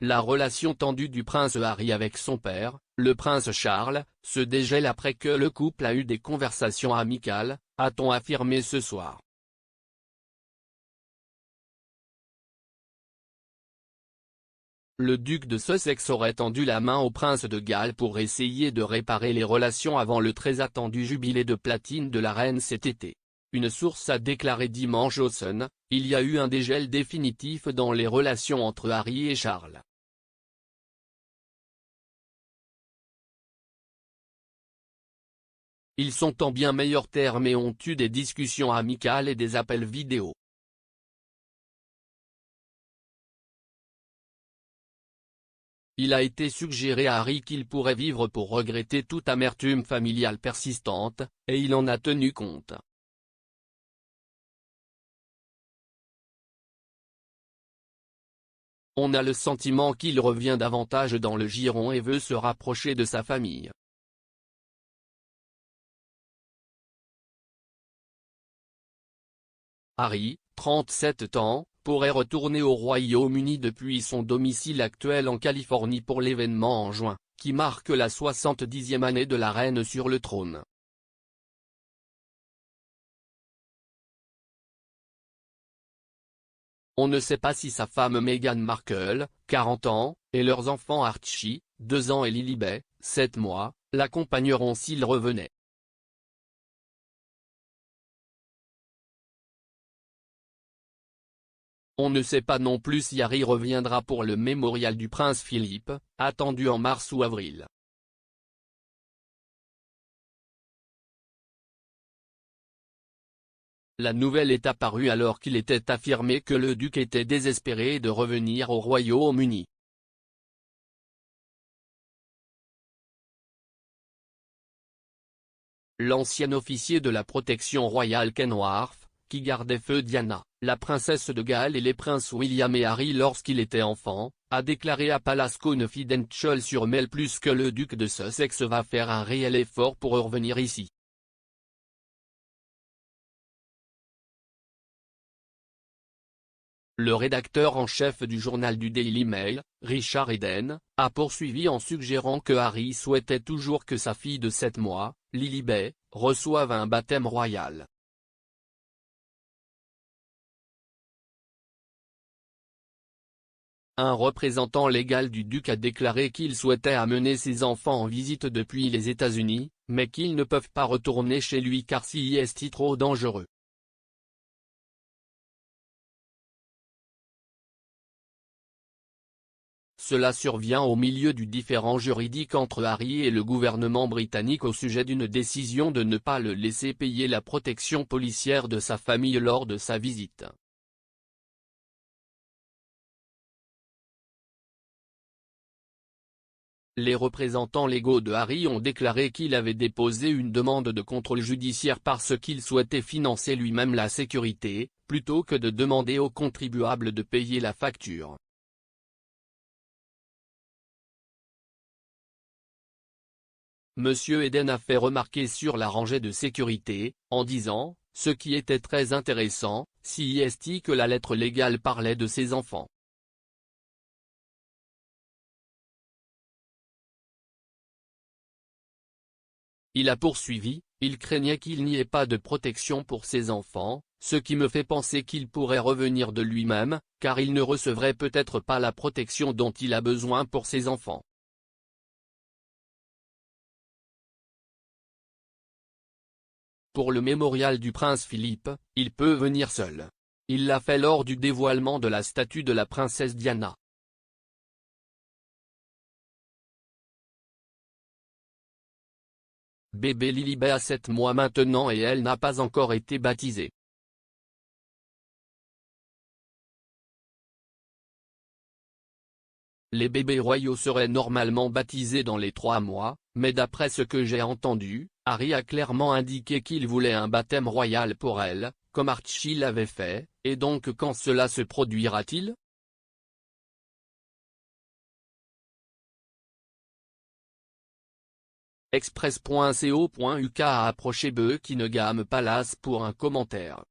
La relation tendue du prince Harry avec son père, le prince Charles, se dégèle après que le couple a eu des conversations amicales, a-t-on affirmé ce soir. Le duc de Sussex aurait tendu la main au prince de Galles pour essayer de réparer les relations avant le très attendu jubilé de platine de la reine cet été. Une source a déclaré dimanche au Sun, il y a eu un dégel définitif dans les relations entre Harry et Charles. Ils sont en bien meilleurs termes et ont eu des discussions amicales et des appels vidéo. Il a été suggéré à Harry qu'il pourrait vivre pour regretter toute amertume familiale persistante, et il en a tenu compte. On a le sentiment qu'il revient davantage dans le giron et veut se rapprocher de sa famille. Harry, 37 ans, pourrait retourner au Royaume-Uni depuis son domicile actuel en Californie pour l'événement en juin, qui marque la 70e année de la reine sur le trône. On ne sait pas si sa femme Meghan Markle, 40 ans, et leurs enfants Archie, 2 ans et Lilibet, 7 mois, l'accompagneront s'il revenait. On ne sait pas non plus si Harry reviendra pour le mémorial du prince Philippe, attendu en mars ou avril. La nouvelle est apparue alors qu'il était affirmé que le duc était désespéré de revenir au Royaume-Uni. L'ancien officier de la protection royale Ken Wharf, qui gardait feu Diana, la princesse de Galles et les princes William et Harry lorsqu'il était enfant, a déclaré à Palace Confidential sur Mail Plus que le duc de Sussex va faire un réel effort pour revenir ici. Le rédacteur en chef du journal du Daily Mail, Richard Eden, a poursuivi en suggérant que Harry souhaitait toujours que sa fille de 7 mois, Lilibet, reçoive un baptême royal. Un représentant légal du duc a déclaré qu'il souhaitait amener ses enfants en visite depuis les États-Unis, mais qu'ils ne peuvent pas retourner chez lui car c'est trop dangereux. Cela survient au milieu du différend juridique entre Harry et le gouvernement britannique au sujet d'une décision de ne pas le laisser payer la protection policière de sa famille lors de sa visite. Les représentants légaux de Harry ont déclaré qu'il avait déposé une demande de contrôle judiciaire parce qu'il souhaitait financer lui-même la sécurité, plutôt que de demander aux contribuables de payer la facture. Monsieur Eden a fait remarquer sur la rangée de sécurité, en disant, ce qui était très intéressant, c'est que la lettre légale parlait de ses enfants. Il a poursuivi, il craignait qu'il n'y ait pas de protection pour ses enfants, ce qui me fait penser qu'il pourrait revenir de lui-même, car il ne recevrait peut-être pas la protection dont il a besoin pour ses enfants. Pour le mémorial du prince Philippe, il peut venir seul. Il l'a fait lors du dévoilement de la statue de la princesse Diana. Bébé Lilibet a 7 mois maintenant et elle n'a pas encore été baptisée. Les bébés royaux seraient normalement baptisés dans les 3 mois, mais d'après ce que j'ai entendu, Harry a clairement indiqué qu'il voulait un baptême royal pour elle, comme Archie l'avait fait, et donc quand cela se produira-t-il ? Express.co.uk a approché Buckingham Palace pour un commentaire.